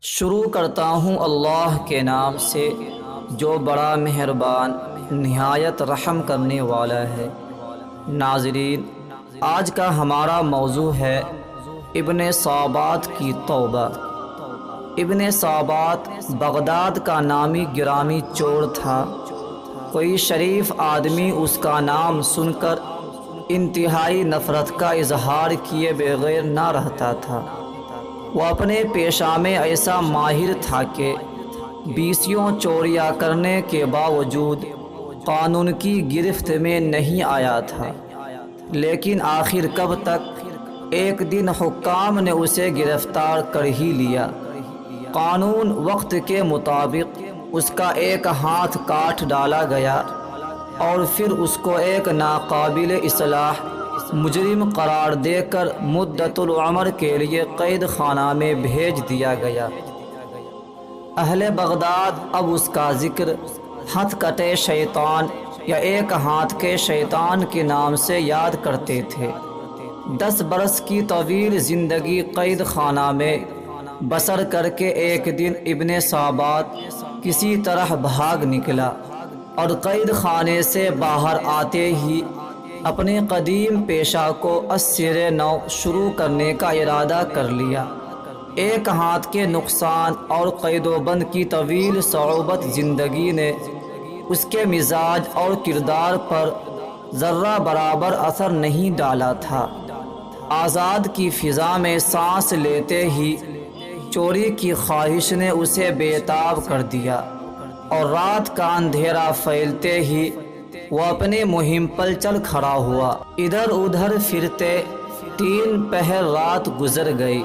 شروع کرتا ہوں اللہ کے نام سے جو بڑا مہربان نہایت رحم کرنے والا ہے۔ ناظرین، آج کا ہمارا موضوع ہے ابن صابات کی توبہ۔ ابن صابات بغداد کا نامی گرامی چور تھا۔ کوئی شریف آدمی اس کا نام سن کر انتہائی نفرت کا اظہار کیے بغیر نہ رہتا تھا۔ وہ اپنے پیشہ میں ایسا ماہر تھا کہ 20 چوریاں کرنے کے باوجود قانون کی گرفت میں نہیں آیا تھا، لیکن آخر کب تک ایک دن حکام نے اسے گرفتار کر ہی لیا۔ قانون وقت کے مطابق اس کا ایک ہاتھ کاٹ ڈالا گیا اور پھر اس کو ایک ناقابل اصلاح مجرم قرار دے کر مدت العمر کے لیے قید خانہ میں بھیج دیا گیا۔ اہل بغداد اب اس کا ذکر ہتھ کٹے شیطان یا ایک ہاتھ کے شیطان کے نام سے یاد کرتے تھے۔ 10 برس کی طویل زندگی قید خانہ میں بسر کر کے ایک دن ابن صابات کسی طرح بھاگ نکلا اور قید خانے سے باہر آتے ہی اپنے قدیم پیشہ کو از نو شروع کرنے کا ارادہ کر لیا۔ ایک ہاتھ کے نقصان اور قید و بند کی طویل صعوبت زندگی نے اس کے مزاج اور کردار پر ذرہ برابر اثر نہیں ڈالا تھا۔ آزاد کی فضا میں سانس لیتے ہی چوری کی خواہش نے اسے بے تاب کر دیا، اور رات کا اندھیرا پھیلتے ہی وہ اپنے مہم پر چل کھڑا ہوا۔ ادھر ادھر پھرتے 3 پہر رات گزر گئی،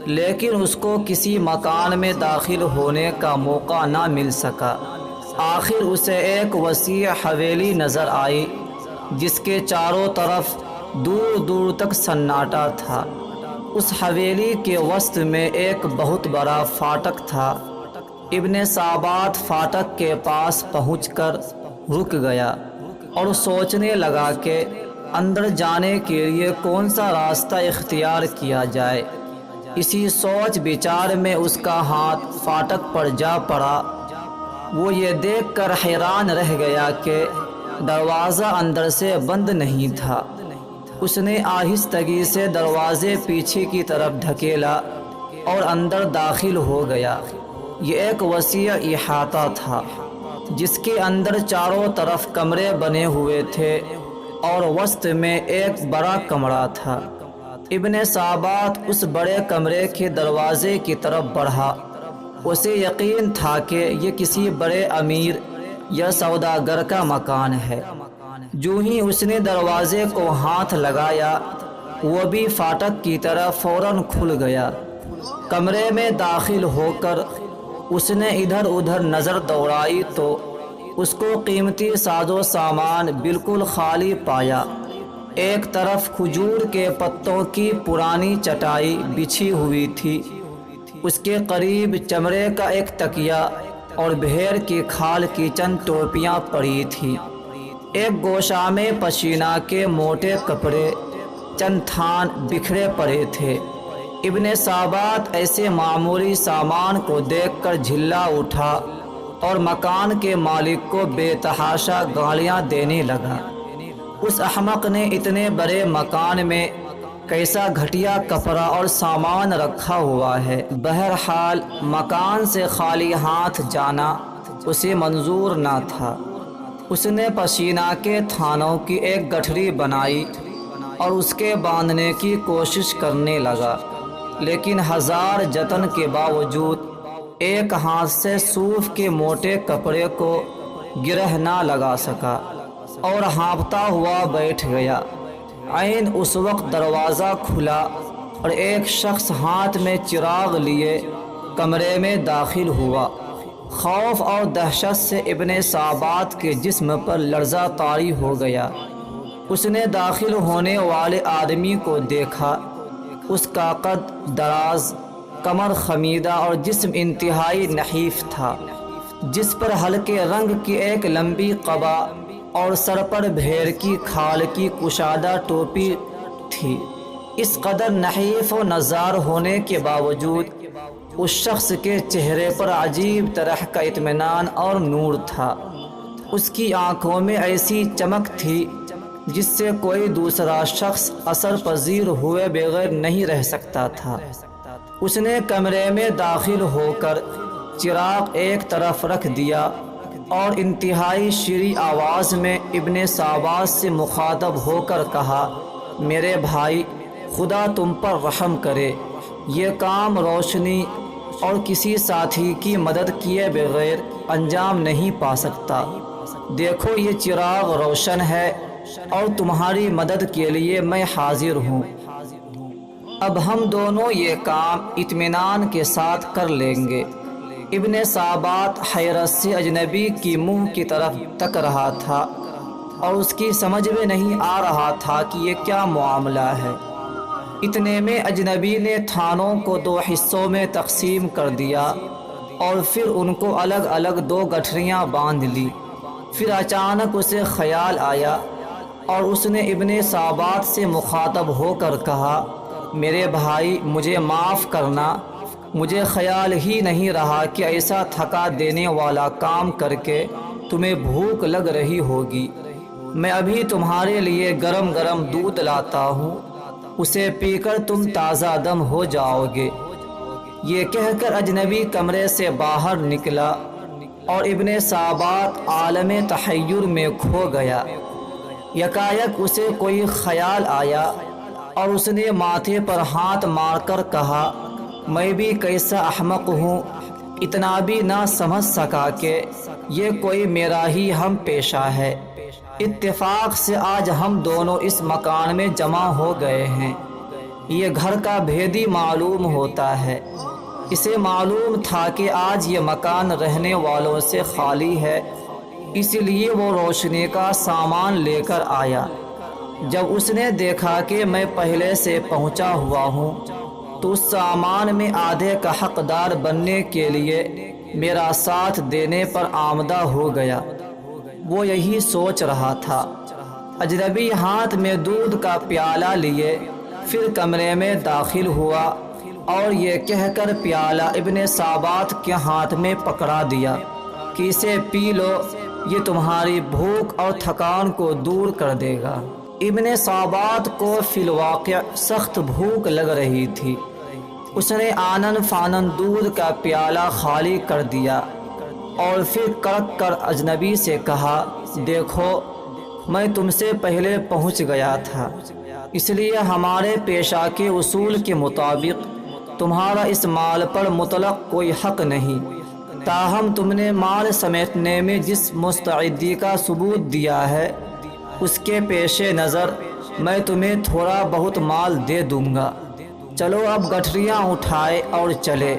لیکن اس کو کسی مکان میں داخل ہونے کا موقع نہ مل سکا۔ آخر اسے ایک وسیع حویلی نظر آئی جس کے چاروں طرف دور دور تک سناٹا تھا۔ اس حویلی کے وسط میں ایک بہت بڑا فاٹک تھا۔ ابن صابات فاٹک کے پاس پہنچ کر رک گیا اور سوچنے لگا کہ اندر جانے کے لیے کون سا راستہ اختیار کیا جائے۔ اسی سوچ بچار میں اس کا ہاتھ فاٹک پر جا پڑا۔ وہ یہ دیکھ کر حیران رہ گیا کہ دروازہ اندر سے بند نہیں تھا۔ اس نے آہستگی سے دروازے پیچھے کی طرف دھکیلا اور اندر داخل ہو گیا۔ یہ ایک وسیع احاطہ تھا جس کے اندر چاروں طرف کمرے بنے ہوئے تھے اور وسط میں ایک بڑا کمرہ تھا۔ ابن صابات اس بڑے کمرے کے دروازے کی طرف بڑھا۔ اسے یقین تھا کہ یہ کسی بڑے امیر یا سوداگر کا مکان ہے۔ جو ہی اس نے دروازے کو ہاتھ لگایا، وہ بھی فاٹک کی طرف فوراً کھل گیا۔ کمرے میں داخل ہو کر اس نے ادھر ادھر نظر دوڑائی تو اس کو قیمتی ساز و سامان بالکل خالی پایا۔ ایک طرف کھجور کے پتوں کی پرانی چٹائی بچھی ہوئی تھی، اس کے قریب چمڑے کا ایک تکیہ اور بھیڑ کی کھال کی چند ٹوپیاں پڑی تھیں۔ ایک گوشہ میں پشینہ کے موٹے کپڑے چند تھان بکھرے پڑے تھے۔ ابن صابات ایسے معمولی سامان کو دیکھ کر جھلا اٹھا اور مکان کے مالک کو بے تحاشا گالیاں دینے لگا۔ اس احمق نے اتنے بڑے مکان میں کیسا گھٹیا کپڑا اور سامان رکھا ہوا ہے۔ بہرحال مکان سے خالی ہاتھ جانا اسے منظور نہ تھا۔ اس نے پشینہ کے تھانوں کی ایک گٹھڑی بنائی اور اس کے باندھنے کی کوشش کرنے لگا، لیکن ہزار جتن کے باوجود ایک ہاتھ سے صوف کے موٹے کپڑے کو گرہ نہ لگا سکا اور ہانپتا ہوا بیٹھ گیا۔ عین اس وقت دروازہ کھلا اور ایک شخص ہاتھ میں چراغ لیے کمرے میں داخل ہوا۔ خوف اور دہشت سے ابن صابات کے جسم پر لرزہ طاری ہو گیا۔ اس نے داخل ہونے والے آدمی کو دیکھا۔ اس کا قد دراز، کمر خمیدہ اور جسم انتہائی نحیف تھا، جس پر ہلکے رنگ کی ایک لمبی قبا اور سر پر بھیڑ کی کھال کی کشادہ ٹوپی تھی۔ اس قدر نحیف و نزار ہونے کے باوجود اس شخص کے چہرے پر عجیب طرح کا اطمینان اور نور تھا۔ اس کی آنکھوں میں ایسی چمک تھی جس سے کوئی دوسرا شخص اثر پذیر ہوئے بغیر نہیں رہ سکتا تھا۔ اس نے کمرے میں داخل ہو کر چراغ ایک طرف رکھ دیا اور انتہائی شیریں آواز میں ابن ساباس سے مخاطب ہو کر کہا، میرے بھائی، خدا تم پر رحم کرے، یہ کام روشنی اور کسی ساتھی کی مدد کیے بغیر انجام نہیں پا سکتا۔ دیکھو یہ چراغ روشن ہے اور تمہاری مدد کے لیے میں حاضر ہوں۔ اب ہم دونوں یہ کام اطمینان کے ساتھ کر لیں گے۔ ابن سابات حیرت سے اجنبی کی منہ کی طرف تک رہا تھا اور اس کی سمجھ میں نہیں آ رہا تھا کہ یہ کیا معاملہ ہے۔ اتنے میں اجنبی نے تھانوں کو 2 حصوں میں تقسیم کر دیا اور پھر ان کو الگ الگ 2 گٹھریاں باندھ لی۔ پھر اچانک اسے خیال آیا اور اس نے ابن سابات سے مخاطب ہو کر کہا، میرے بھائی، مجھے معاف کرنا، مجھے خیال ہی نہیں رہا کہ ایسا تھکا دینے والا کام کر کے تمہیں بھوک لگ رہی ہوگی۔ میں ابھی تمہارے لیے گرم گرم دودھ لاتا ہوں، اسے پی کر تم تازہ دم ہو جاؤ گے۔ یہ کہہ کر اجنبی کمرے سے باہر نکلا اور ابن سابات عالم تحیر میں کھو گیا۔ یکایک اسے کوئی خیال آیا اور اس نے ماتھے پر ہاتھ مار کر کہا، میں بھی کیسا احمق ہوں، اتنا بھی نہ سمجھ سکا کہ یہ کوئی میرا ہی ہم پیشہ ہے۔ اتفاق سے آج ہم دونوں اس مکان میں جمع ہو گئے ہیں۔ یہ گھر کا بھیدی معلوم ہوتا ہے۔ اسے معلوم تھا کہ آج یہ مکان رہنے والوں سے خالی ہے، اس لیے وہ روشنی کا سامان لے کر آیا۔ جب اس نے دیکھا کہ میں پہلے سے پہنچا ہوا ہوں تو اس سامان میں آدھے کا حقدار بننے کے لیے میرا ساتھ دینے پر آمدہ ہو گیا۔ وہ یہی سوچ رہا تھا۔ اجنبی ہاتھ میں دودھ کا پیالہ لیے پھر کمرے میں داخل ہوا اور یہ کہہ کر پیالہ ابن سابات کے ہاتھ میں پکڑا دیا کہ اسے پی لو، یہ تمہاری بھوک اور تھکان کو دور کر دے گا۔ ابن سابات کو فی الواقع سخت بھوک لگ رہی تھی۔ اس نے آنن فانن دودھ کا پیالہ خالی کر دیا اور پھر کڑک کر اجنبی سے کہا، دیکھو میں تم سے پہلے پہنچ گیا تھا، اس لیے ہمارے پیشہ کے اصول کے مطابق تمہارا اس مال پر مطلق کوئی حق نہیں، تاہم تم نے مال سمیٹنے میں جس مستعدی کا ثبوت دیا ہے اس کے پیش نظر میں تمہیں تھوڑا بہت مال دے دوں گا۔ چلو اب گٹھریاں اٹھائے اور چلے۔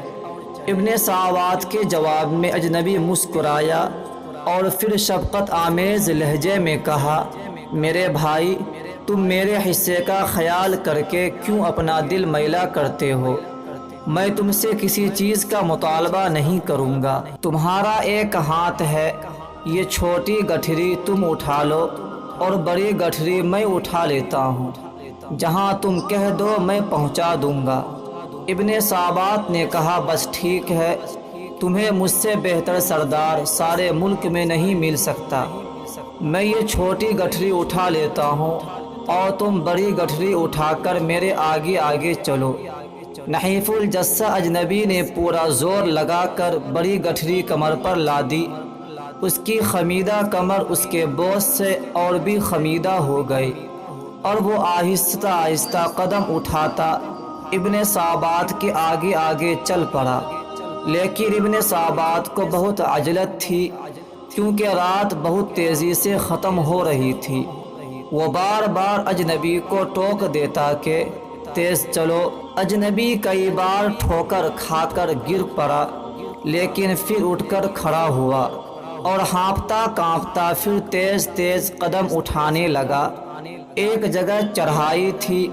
ابن سابات کے جواب میں اجنبی مسکرایا اور پھر شفقت آمیز لہجے میں کہا، میرے بھائی، تم میرے حصے کا خیال کر کے کیوں اپنا دل میلا کرتے ہو؟ میں تم سے کسی چیز کا مطالبہ نہیں کروں گا۔ تمہارا ایک ہاتھ ہے، یہ چھوٹی گٹھری تم اٹھا لو اور بڑی گٹھری میں اٹھا لیتا ہوں، جہاں تم کہہ دو میں پہنچا دوں گا۔ ابن سابات نے کہا، بس ٹھیک ہے، تمہیں مجھ سے بہتر سردار سارے ملک میں نہیں مل سکتا۔ میں یہ چھوٹی گٹھری اٹھا لیتا ہوں اور تم بڑی گٹھری اٹھا کر میرے آگے آگے چلو۔ نحیف الجثہ اجنبی نے پورا زور لگا کر بڑی گٹھری کمر پر لا دی۔ اس کی خمیدہ کمر اس کے بوجھ سے اور بھی خمیدہ ہو گئی اور وہ آہستہ آہستہ قدم اٹھاتا ابن سابات کے آگے آگے چل پڑا۔ لیکن ابن سابات کو بہت عجلت تھی کیونکہ رات بہت تیزی سے ختم ہو رہی تھی۔ وہ بار بار اجنبی کو ٹوک دیتا کہ تیز چلو۔ اجنبی کئی بار ٹھوکر کھا کر گر پڑا، لیکن پھر اٹھ کر کھڑا ہوا اور ہانپتا کانپتا پھر تیز تیز قدم اٹھانے لگا۔ ایک جگہ چڑھائی تھی،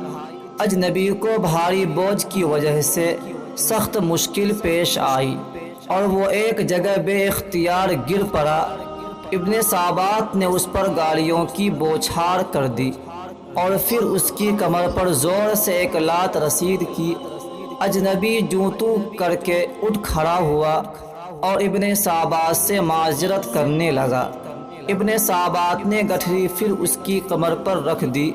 اجنبی کو بھاری بوجھ کی وجہ سے سخت مشکل پیش آئی اور وہ ایک جگہ بے اختیار گر پڑا۔ ابن سابات نے اس پر گاڑیوں کی بوچھار کر دی اور پھر اس کی کمر پر زور سے ایک لات رسید کی اجنبی جوں تو کر کے اٹھ کھڑا ہوا اور ابن صابات سے معذرت کرنے لگا۔ ابن صابات نے گٹھری پھر اس کی کمر پر رکھ دی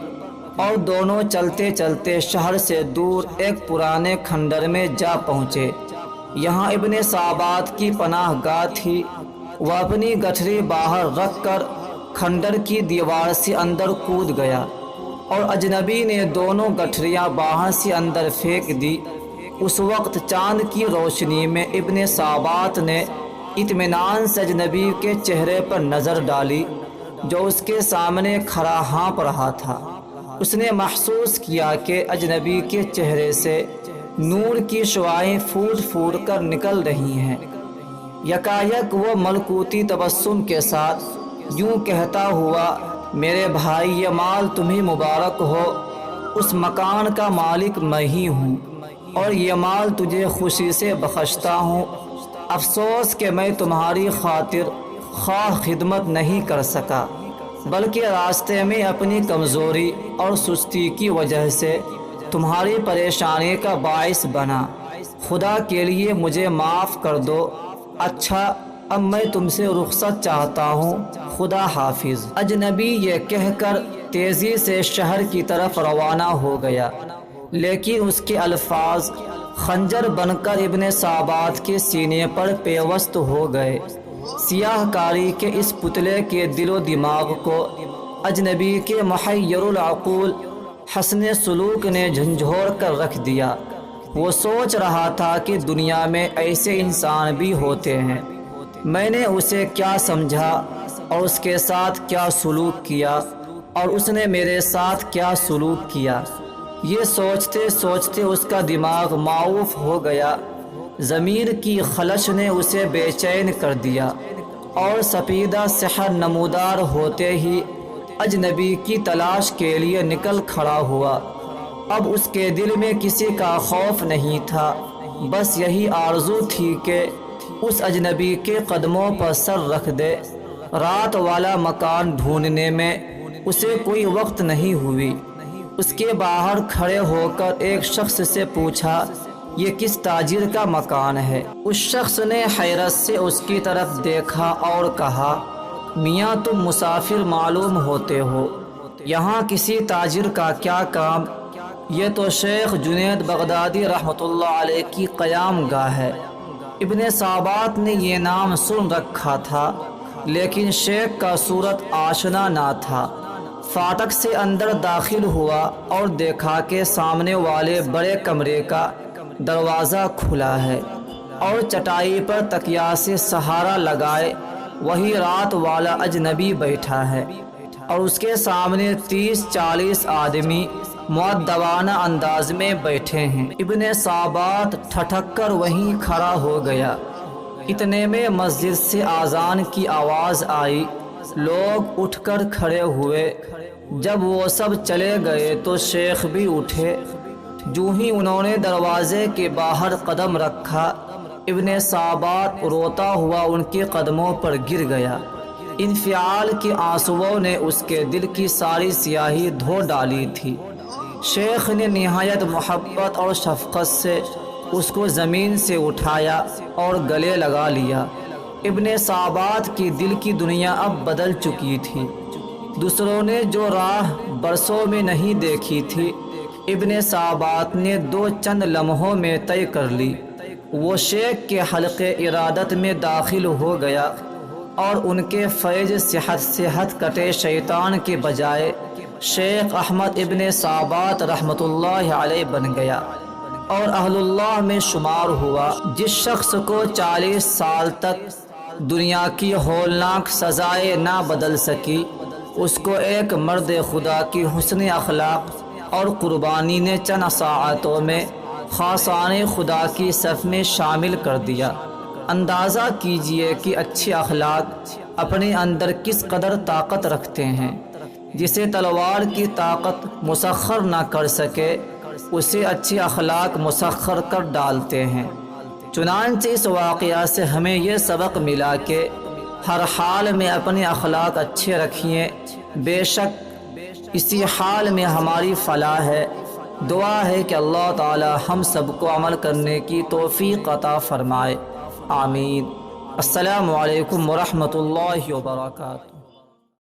اور دونوں چلتے چلتے شہر سے دور ایک پرانے کھنڈر میں جا پہنچے۔ یہاں ابن صابات کی پناہ گاہ تھی۔ وہ اپنی گٹھری باہر رکھ کر کھنڈر کی دیوار سے اندر کود گیا اور اجنبی نے دونوں گٹھریاں باہر سے اندر پھینک دی۔ اس وقت چاند کی روشنی میں ابن صابات نے اطمینان سے اجنبی کے چہرے پر نظر ڈالی جو اس کے سامنے کھڑا ہانپ رہا تھا۔ اس نے محسوس کیا کہ اجنبی کے چہرے سے نور کی شعاعیں پھوٹ پھوٹ کر نکل رہی ہیں۔ یکایک وہ ملکوتی تبسم کے ساتھ یوں کہتا ہوا، میرے بھائی یہ مال تمہیں مبارک ہو، اس مکان کا مالک میں ہی ہوں اور یہ مال تجھے خوشی سے بخشتا ہوں۔ افسوس کہ میں تمہاری خاطر خواہ خدمت نہیں کر سکا، بلکہ راستے میں اپنی کمزوری اور سستی کی وجہ سے تمہاری پریشانی کا باعث بنا۔ خدا کے لیے مجھے معاف کر دو۔ اچھا، اب میں تم سے رخصت چاہتا ہوں، خدا حافظ۔ اجنبی یہ کہہ کر تیزی سے شہر کی طرف روانہ ہو گیا، لیکن اس کے الفاظ خنجر بن کر ابن صابات کے سینے پر پیوست ہو گئے۔ سیاہ کاری کے اس پتلے کے دل و دماغ کو اجنبی کے محیر العقول حسن سلوک نے جھنجھوڑ کر رکھ دیا۔ وہ سوچ رہا تھا کہ دنیا میں ایسے انسان بھی ہوتے ہیں۔ میں نے اسے کیا سمجھا اور اس کے ساتھ کیا سلوک کیا اور اس نے میرے ساتھ کیا سلوک کیا۔ یہ سوچتے سوچتے اس کا دماغ معوف ہو گیا۔ ضمیر کی خلش نے اسے بے چین کر دیا اور سپیدہ سحر نمودار ہوتے ہی اجنبی کی تلاش کے لیے نکل کھڑا ہوا۔ اب اس کے دل میں کسی کا خوف نہیں تھا، بس یہی آرزو تھی کہ اس اجنبی کے قدموں پر سر رکھ دے۔ رات والا مکان ڈھونڈنے میں اسے کوئی وقت نہیں ہوئی۔ اس کے باہر کھڑے ہو کر ایک شخص سے پوچھا، یہ کس تاجر کا مکان ہے؟ اس شخص نے حیرت سے اس کی طرف دیکھا اور کہا، میاں تم مسافر معلوم ہوتے ہو، یہاں کسی تاجر کا کیا کام؟ یہ تو شیخ جنید بغدادی رحمۃ اللہ علیہ کی قیام گاہ ہے۔ ابن صابات نے یہ نام سن رکھا تھا، لیکن شیخ کا صورت آشنا نہ تھا۔ فاٹک سے اندر داخل ہوا اور دیکھا کہ سامنے والے بڑے کمرے کا دروازہ کھلا ہے اور چٹائی پر تکیا سے سہارا لگائے وہی رات والا اجنبی بیٹھا ہے اور اس کے سامنے 30-40 آدمی مؤدبانہ انداز میں بیٹھے ہیں۔ ابن صابات ٹھٹک کر وہیں کھڑا ہو گیا۔ اتنے میں مسجد سے اذان کی آواز آئی۔ لوگ اٹھ کر کھڑے ہوئے۔ جب وہ سب چلے گئے تو شیخ بھی اٹھے۔ جو ہی انہوں نے دروازے کے باہر قدم رکھا، ابن صابات روتا ہوا ان کے قدموں پر گر گیا۔ انفعال کے آنسوؤں نے اس کے دل کی ساری سیاہی دھو ڈالی تھی۔ شیخ نے نہایت محبت اور شفقت سے اس کو زمین سے اٹھایا اور گلے لگا لیا۔ ابن صابات کی دل کی دنیا اب بدل چکی تھی۔ دوسروں نے جو راہ برسوں میں نہیں دیکھی تھی، ابن صابات نے 2 چند لمحوں میں طے کر لی۔ وہ شیخ کے حلقے ارادت میں داخل ہو گیا اور ان کے فیض صحت سے ہتھ کٹے شیطان کے بجائے شیخ احمد ابن صابات رحمۃ اللہ علیہ بن گیا اور اہل اللہ میں شمار ہوا۔ جس شخص کو 40 سال تک دنیا کی ہولناک سزائیں نہ بدل سکی، اس کو ایک مرد خدا کی حسن اخلاق اور قربانی نے چند ساعتوں میں خاصان خدا کی صف میں شامل کر دیا۔ اندازہ کیجئے کہ اچھے اخلاق اپنے اندر کس قدر طاقت رکھتے ہیں۔ جسے تلوار کی طاقت مسخر نہ کر سکے، اسے اچھے اخلاق مسخر کر ڈالتے ہیں۔ چنانچہ اس واقعہ سے ہمیں یہ سبق ملا کہ ہر حال میں اپنے اخلاق اچھے رکھیے، بے شک اسی حال میں ہماری فلاح ہے۔ دعا ہے کہ اللہ تعالی ہم سب کو عمل کرنے کی توفیق عطا فرمائے، آمین۔ السلام علیکم ورحمۃ اللہ وبرکاتہ۔